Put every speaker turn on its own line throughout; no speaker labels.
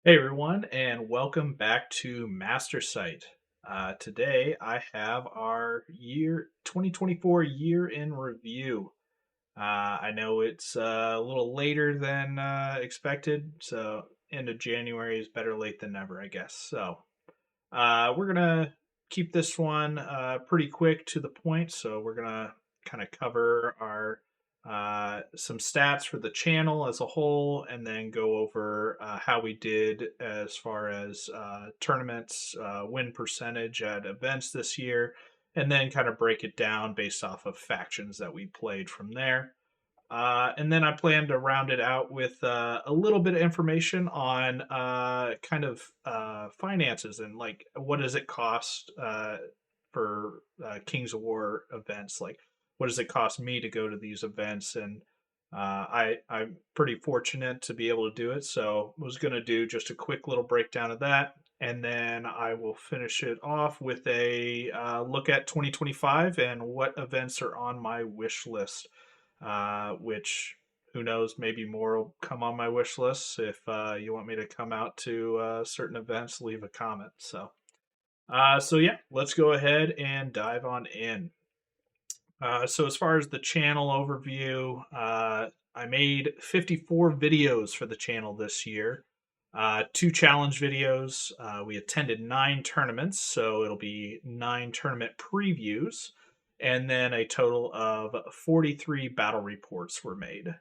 Hey everyone, and welcome back to MasterSite. Today I have our year 2024 year in review. I know it's a little later than expected, so end of January is better late than never, I guess. So we're gonna keep this one pretty quick to the point. So we're gonna kind of cover our some stats for the channel as a whole, and then go over how we did as far as tournaments, win percentage at events this year, and then kind of break it down based off of factions that we played from there. And then I plan to round it out with a little bit of information on kind of finances and like what does it cost for Kings of War events? Like, what does it cost me to go to these events? And I'm pretty fortunate to be able to do it. So I was going to do just a quick little breakdown of that. And then I will finish it off with a look at 2025 and what events are on my wish list, which who knows, maybe more will come on my wish list. If you want me to come out to certain events, leave a comment. So yeah, let's go ahead and dive on in. So as far as the channel overview, I made 54 videos for the channel this year. Two challenge videos. We attended 9 tournaments, so it'll be 9 tournament previews, and then a total of 43 battle reports were made.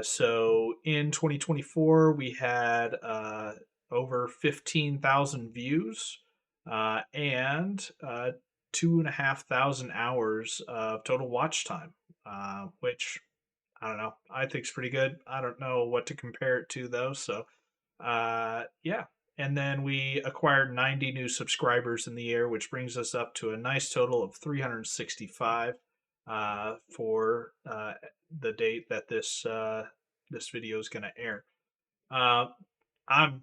So in 2024, we had over 15,000 views and 2,500 hours of total watch time, which I don't know. I think is pretty good. I don't know what to compare it to though. So yeah. And then we acquired 90 new subscribers in the year, which brings us up to a nice total of 365 for the date that this video is going to air. Uh, I'm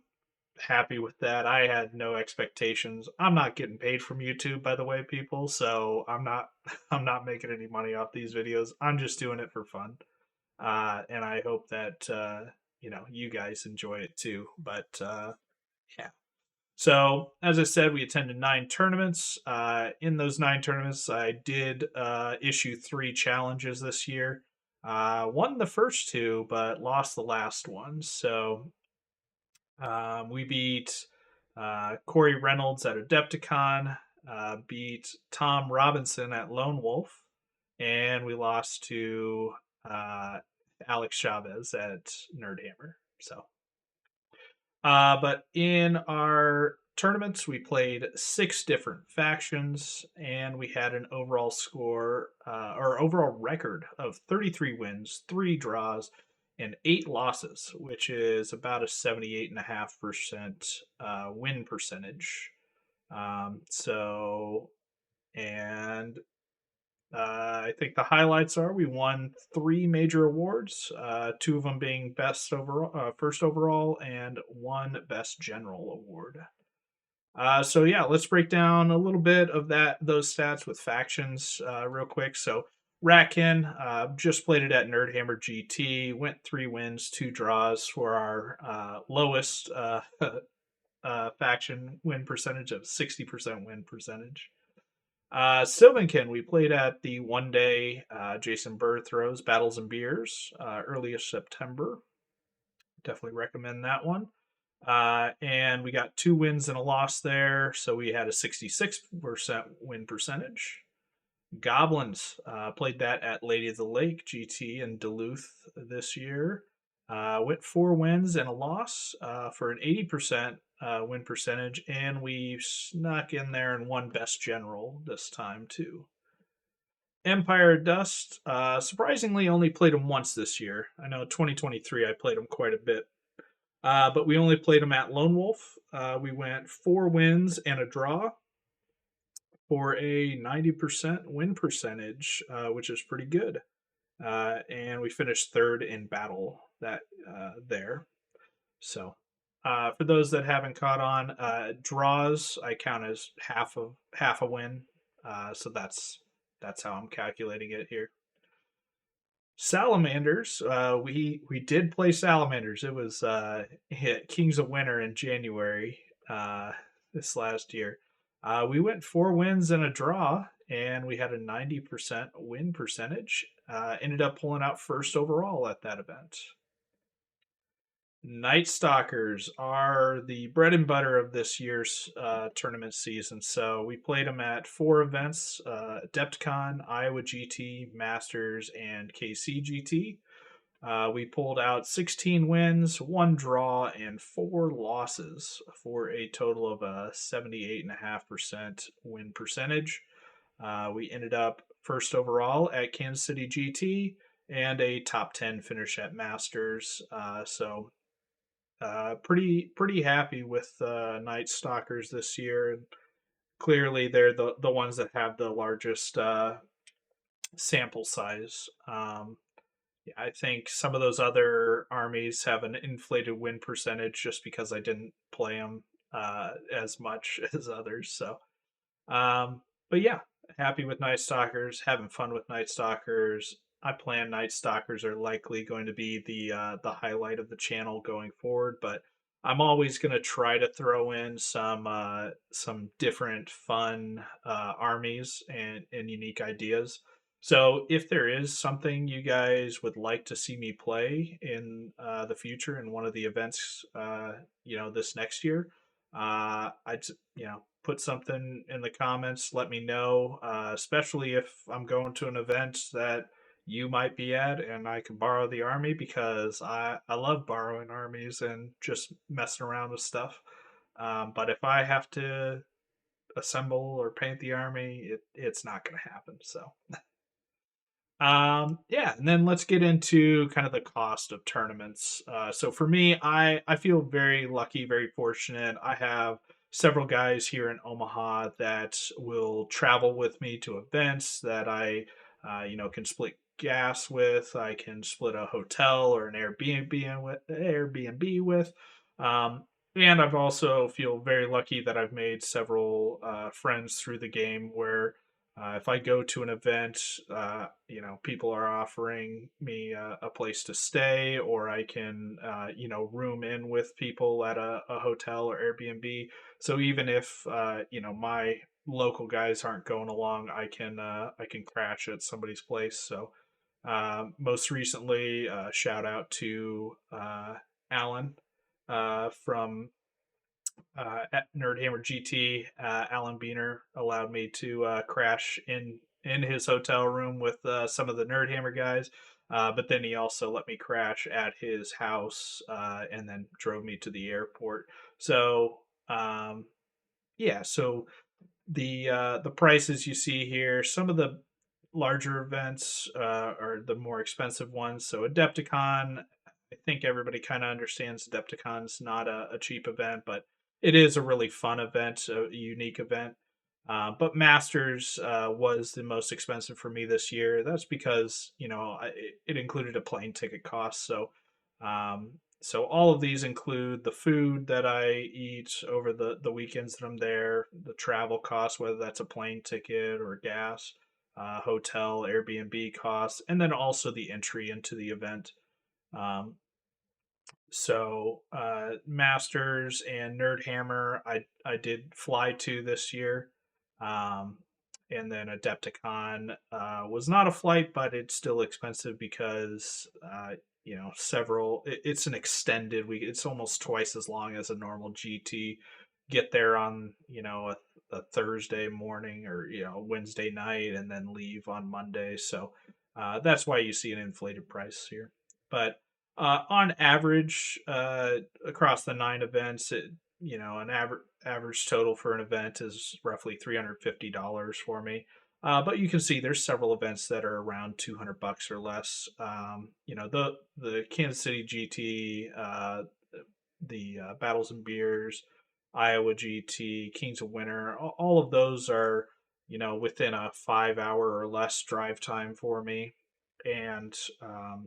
happy with that. I had no expectations. I'm not getting paid from YouTube, by the way, people. So I'm not I'm not making any money off these videos. I'm just doing it for fun, and I hope that you guys enjoy it too. But yeah. So, as I said, we attended 9 tournaments. In those 9 tournaments, I did issue 3 challenges this year. Won the first two, but lost the last one. So, we beat Corey Reynolds at Adepticon, beat Tom Robinson at Lone Wolf, and we lost to uh, Alex Chavez at Nerdhammer. So, but in our tournaments, we played 6 different factions, and we had an overall score or overall record of 33 wins, 3 draws, and 8 losses, which is about a 78.5% win percentage. So, and I think the highlights are we won 3 major awards, 2 of them being best overall, first overall, and one best general award. So yeah, let's break down a little bit of those stats with factions real quick. So Racken just played it at Nerdhammer GT, went 3 wins, 2 draws for our lowest faction win percentage of 60% win percentage. Sylvankin, we played at the one-day Jason Bird throws Battles and Beers earliest September. Definitely recommend that one. And we got 2 wins and a loss there, so we had a 66% win percentage. Goblins played that at Lady of the Lake GT in Duluth this year. Went 4 wins and a loss for an 80% win percentage, and we snuck in there and won Best General this time too. Empire Dust, surprisingly, only played them once this year. I know 2023 I played them quite a bit, but we only played them at Lone Wolf. We went 4 wins and a draw for a 90% win percentage, which is pretty good. And we finished third in battle that there. So, for those that haven't caught on, draws I count as half a win. So that's how I'm calculating it here. Salamanders. We did play Salamanders. It was hit Kings of Winter in January uh, this last year. We went 4 wins and a draw, and we had a 90% win percentage. Ended up pulling out first overall at that event. Night Stalkers are the bread and butter of this year's tournament season. So we played them at 4 events: Adepticon, Iowa GT, Masters, and KC GT. We pulled out 16 wins, 1 draw, and 4 losses for a total of a 78.5% win percentage. We ended up first overall at Kansas City GT and a top 10 finish at Masters. Pretty happy with Night Stalkers this year. And clearly, they're the ones that have the largest sample size. Yeah, I think some of those other armies have an inflated win percentage just because I didn't play them as much as others. But yeah, happy with Night Stalkers, having fun with Night Stalkers. I plan Night Stalkers are likely going to be the highlight of the channel going forward, but I'm always going to try to throw in some different fun armies and unique ideas. So if there is something you guys would like to see me play in the future in one of the events, this next year, I'd put something in the comments. Let me know, especially if I'm going to an event that you might be at and I can borrow the army because I love borrowing armies and just messing around with stuff. But if I have to assemble or paint the army, it's not going to happen. So yeah, and then let's get into kind of the cost of tournaments. So for me, I feel very lucky, very fortunate. I have several guys here in Omaha that will travel with me to events that can split gas with. I can split a hotel or an Airbnb with. Um, and I've also feel very lucky that I've made several friends through the game where if I go to an event, people are offering me a place to stay, or I can, room in with people at a hotel or Airbnb. So even if, my local guys aren't going along, I can crash at somebody's place. So most recently, shout out to Alan from at Nerdhammer GT, Alan Beener allowed me to crash in his hotel room with some of the Nerdhammer guys. But then he also let me crash at his house and then drove me to the airport. So yeah, so the prices you see here, some of the larger events are the more expensive ones. So Adepticon, I think everybody kind of understands Adepticon's not a cheap event, but it is a really fun event, a unique event. But Masters was the most expensive for me this year. That's because it included a plane ticket cost. So all of these include the food that I eat over the weekends that I'm there, the travel costs, whether that's a plane ticket or gas, hotel, Airbnb costs, and then also the entry into the event. Um, Masters and Nerdhammer, I did fly to this year, um, and then Adepticon was not a flight, but it's still expensive because several. It's an extended week. It's almost twice as long as a normal GT. Get there on a Thursday morning or Wednesday night, and then leave on Monday. So that's why you see an inflated price here, but on average, across the 9 events, an average total for an event is roughly $350 for me. But you can see there's several events that are around $200 or less. The Kansas City GT, the Battles and Beers, Iowa GT, Kings of Winter, all of those are within a 5 hour or less drive time for me, and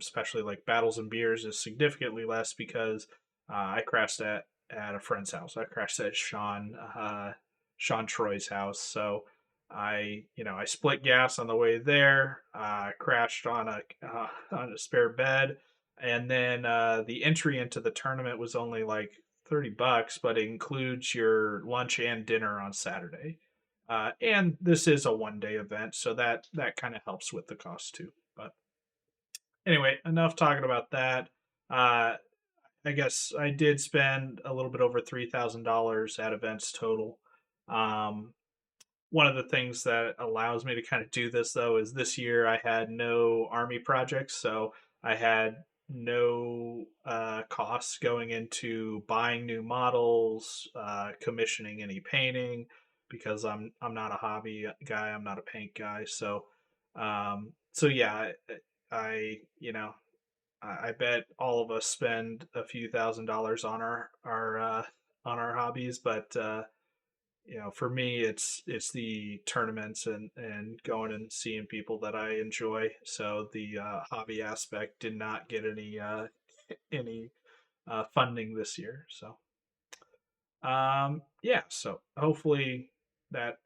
especially like Battles and Beers is significantly less because I crashed at a friend's house. I crashed at Sean Troy's house. So I split gas on the way there, crashed on a spare bed, and then the entry into the tournament was only like $30, but it includes your lunch and dinner on Saturday. And this is a 1 day event, so that kind of helps with the cost too. But anyway, enough talking about that. Uh, I guess I did spend a little bit over $3,000 at events total. Um, One of the things that allows me to kind of do this though is this year I had no army projects, so I had no costs going into buying new models, commissioning any painting, because I'm not a hobby guy, I'm not a paint guy. So yeah, I I bet all of us spend a few $1,000s on our hobbies, but for me, it's the tournaments and going and seeing people that I enjoy. So the hobby aspect did not get any funding this year. So yeah, so hopefully that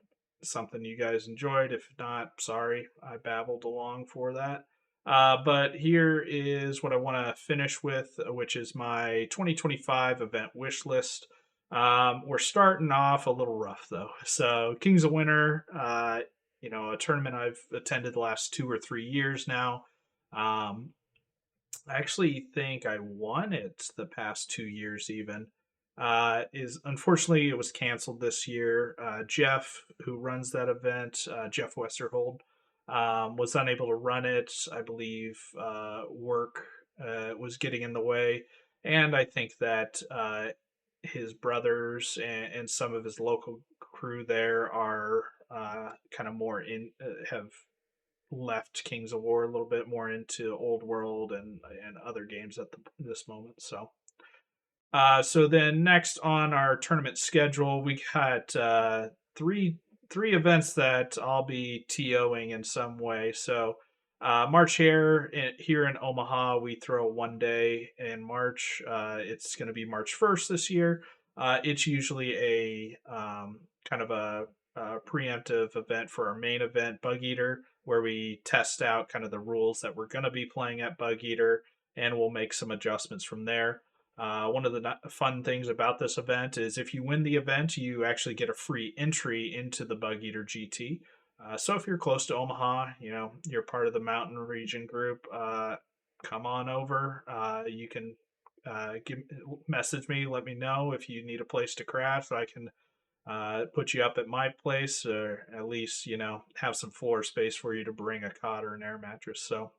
something you guys enjoyed. If not, sorry, I babbled along for that. But here is what I want to finish with, which is my 2025 event wish list. We're starting off a little rough though. So Kings of Winter, a tournament I've attended the last 2 or 3 years now. Um, I actually think I won it the past 2 years even. Is unfortunately it was canceled this year. Jeff, who runs that event, Jeff Westerhold, was unable to run it. I believe work was getting in the way, and I think that his brothers and some of his local crew there are kind of more in have left Kings of War a little bit more into Old World and other games at this moment. So then next on our tournament schedule, we got three events that I'll be TOing in some way. So March here in Omaha, we throw 1 day in March. It's going to be March 1st this year. It's usually a kind of a preemptive event for our main event, Bug Eater, where we test out kind of the rules that we're going to be playing at Bug Eater, and we'll make some adjustments from there. One of the fun things about this event is if you win the event, you actually get a free entry into the Bug Eater GT. So if you're close to Omaha, you're part of the mountain region group, come on over. You can message me, let me know if you need a place to craft. I can put you up at my place, or at least have some floor space for you to bring a cot or an air mattress. So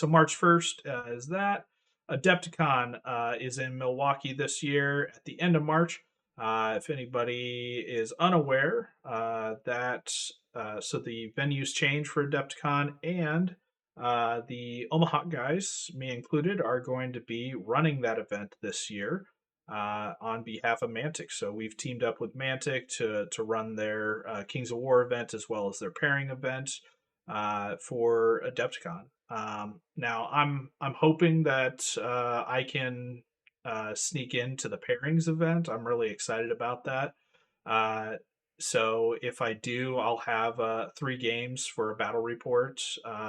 March 1st is that. Adepticon is in Milwaukee this year at the end of March. If anybody is unaware, so the venues change for Adepticon, and the Omaha guys, me included, are going to be running that event this year on behalf of Mantic. So we've teamed up with Mantic to run their Kings of War event as well as their pairing event for Adepticon. Now I'm hoping that I can sneak into the pairings event. I'm really excited about that. Uh, so if I do, I'll have 3 games for a battle report,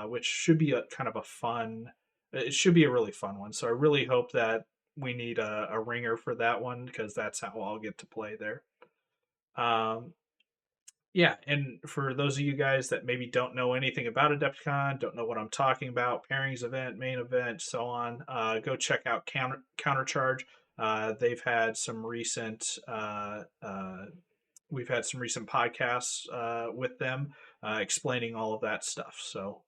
which should be a kind of a fun. It should be a really fun one. So I really hope that we need a ringer for that one, because that's how I'll get to play there. Um, yeah, and for those of you guys that maybe don't know anything about Adepticon, don't know what I'm talking about, pairings event, main event, so on, go check out Countercharge. They've had some recent, we've had some recent podcasts with them explaining all of that stuff. So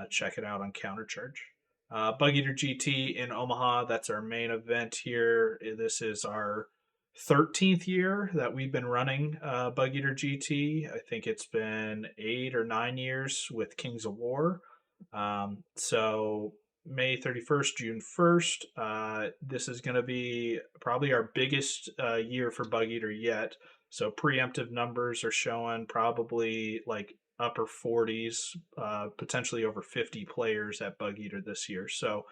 check it out on Countercharge. Bug Eater GT in Omaha, that's our main event here. This is our 13th year that we've been running Bug Eater GT. I think it's been 8 or 9 years with Kings of War. So May 31st, June 1st, this is going to be probably our biggest year for Bug Eater yet. So preemptive numbers are showing probably like upper 40s, potentially over 50 players at Bug Eater this year. So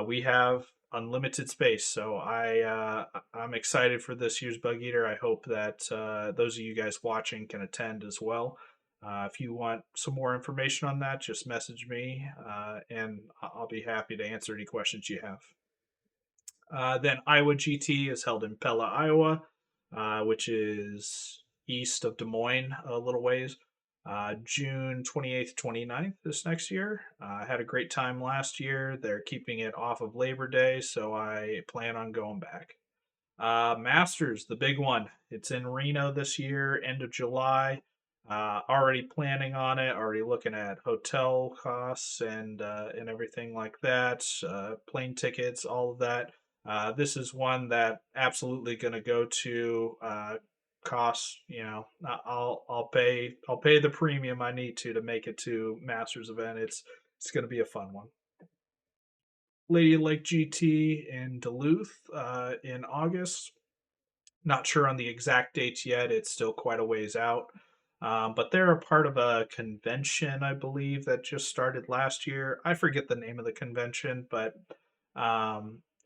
we have unlimited space. So I'm excited for this year's Bug Eater. I hope that those of you guys watching can attend as well. If you want some more information on that, just message me, and I'll be happy to answer any questions you have. Then Iowa GT is held in Pella, Iowa, which is east of Des Moines a little ways. June 28th, 29th this next year. I had a great time last year. They're keeping it off of Labor Day, so I plan on going back. Masters, the big one. It's in Reno this year, end of July. Already planning on it. Already looking at hotel costs and everything like that. Plane tickets, all of that. This is one that absolutely going to go to. Costs, I'll pay the premium I need to make it to Masters event. It's going to be a fun one. Lady Lake GT in Duluth in August. Not sure on the exact dates yet. It's still quite a ways out. But they're a part of a convention, I believe, that just started last year. I forget the name of the convention, but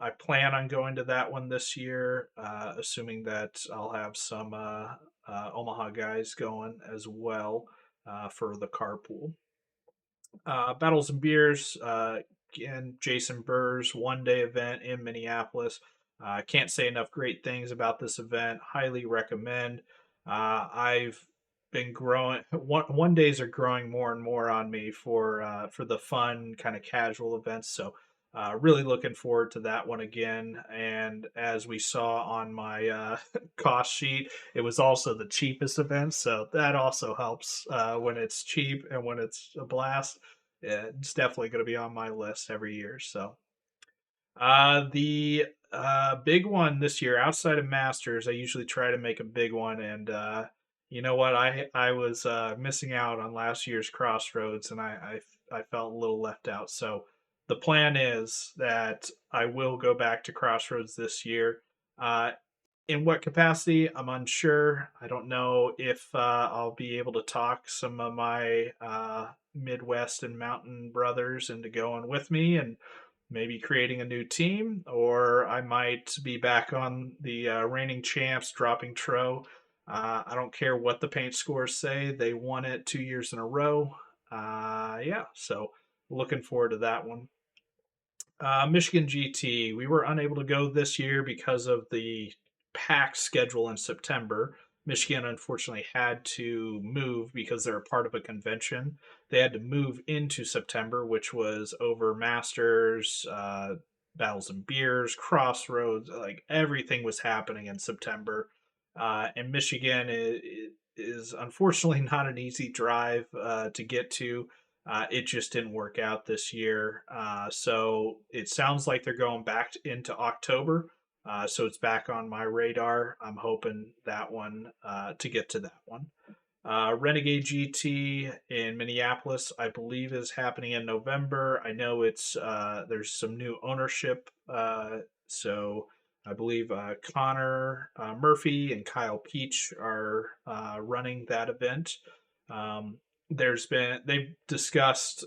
I plan on going to that one this year, assuming that I'll have some Omaha guys going as well for the carpool. Battles and Beers, again, Jason Burr's one-day event in Minneapolis. Can't say enough great things about this event. Highly recommend. I've been growing. One days are growing more and more on me for the fun kind of casual events. So really looking forward to that one again. And as we saw on my cost sheet, it was also the cheapest event, so that also helps when it's cheap and when it's a blast. It's definitely going to be on my list every year. So the big one this year outside of Masters, I usually try to make a big one, and you know what? I was missing out on last year's Crossroads, and I felt a little left out. So the plan is that I will go back to Crossroads this year. In what capacity, I'm unsure. I don't know if I'll be able to talk some of my Midwest and Mountain brothers into going with me and maybe creating a new team, or I might be back on the reigning champs, dropping Tro. I don't care what the paint scores say; they won it 2 years in a row. Yeah, so looking forward to that one. Michigan GT, we were unable to go this year because of the pack schedule in September. Michigan unfortunately had to move because they're a part of a convention. They had to move into September, which was over Masters, Battles and Beers, Crossroads. Like everything was happening in September. And Michigan is unfortunately not an easy drive to get to. It just didn't work out this year. So it sounds like they're going back into October. So it's back on my radar. I'm hoping that one to get to that one. Renegade GT in Minneapolis, I believe, is happening in November. I know it's there's some new ownership, so I believe Connor Murphy and Kyle Peach are running that event. Um, they've discussed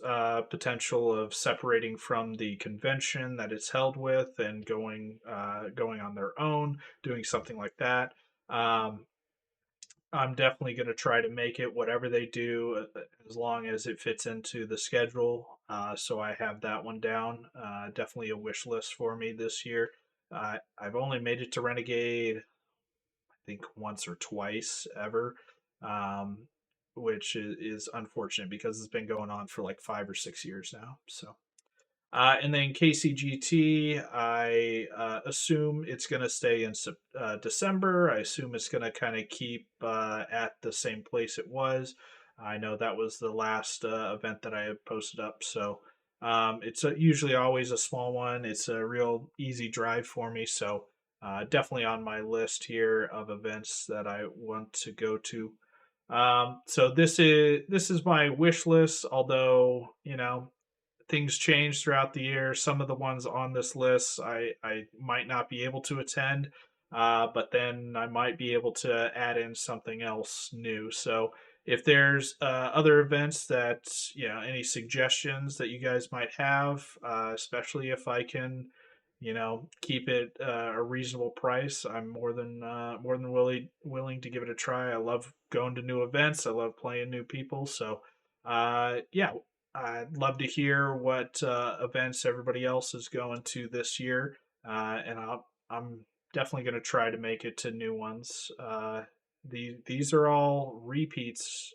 potential of separating from the convention that it's held with and going on their own, doing something like that. I'm definitely going to try to make it whatever they do, as long as it fits into the schedule. So I have that one down. Definitely a wish list for me this year. I've only made it to Renegade, I think, once or twice ever, um, which is unfortunate because it's been going on for like 5 or 6 years now. So and then KCGT, I assume it's going to stay in December. I assume it's going to kind of keep at the same place it was. I know that was the last event that I had posted up. So it's usually always a small one. It's a real easy drive for me. So definitely on my list here of events that I want to go to. So this is my wish list. Although things change throughout the year. Some of the ones on this list I might not be able to attend, but then I might be able to add in something else new. So if there's other events that, any suggestions that you guys might have, especially if I can keep it a reasonable price, I'm more than willing to give it a try. I love going to new events. I love playing new people. So, yeah, I'd love to hear what events everybody else is going to this year, and I'm definitely going to try to make it to new ones. These are all repeats.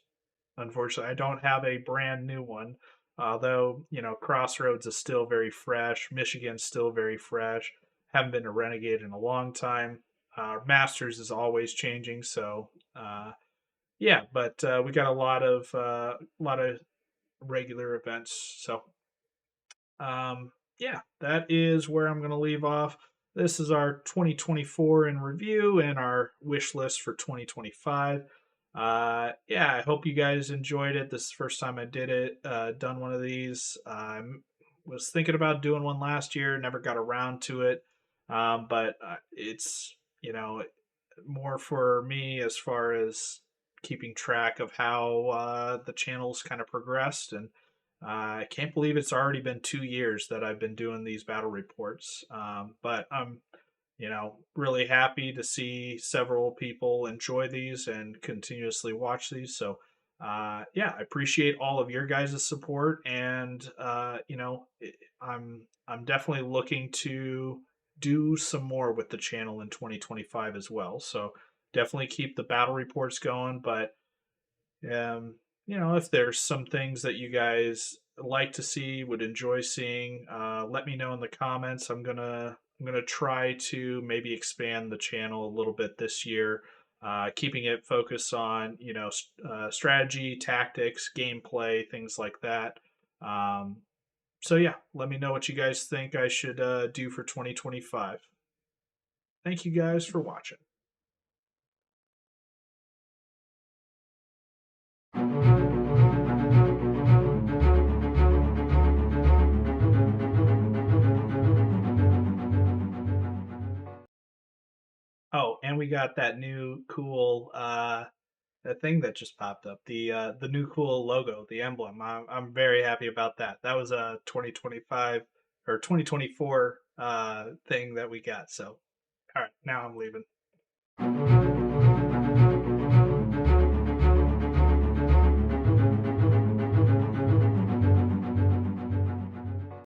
Unfortunately, I don't have a brand new one. Although, Crossroads is still very fresh. Michigan's still very fresh. Haven't been to Renegade in a long time. Masters is always changing, so yeah. But we got a lot of regular events. So yeah, that is where I'm going to leave off. This is our 2024 in review and our wish list for 2025. Yeah, I hope you guys enjoyed it. This is the first time I did it, done one of these. I was thinking about doing one last year, never got around to it. But it's, more for me as far as keeping track of how the channel's kind of progressed. And I can't believe it's already been 2 years that I've been doing these battle reports. But I'm, really happy to see several people enjoy these and continuously watch these. So, yeah, I appreciate all of your guys' support, and I'm definitely looking to do some more with the channel in 2025 as well. So definitely keep the battle reports going, but if there's some things that you guys like to see, would enjoy seeing, let me know in the comments. I'm gonna try to maybe expand the channel a little bit this year, keeping it focused on strategy, tactics, gameplay, things like that. Um, so yeah, let me know what you guys think I should do for 2025. Thank you guys for watching. Oh, and we got that new cool that thing that just popped up, the new cool logo, the emblem. I'm very happy about that. That was a 2025 or 2024 thing that we got. So, all right, now I'm leaving.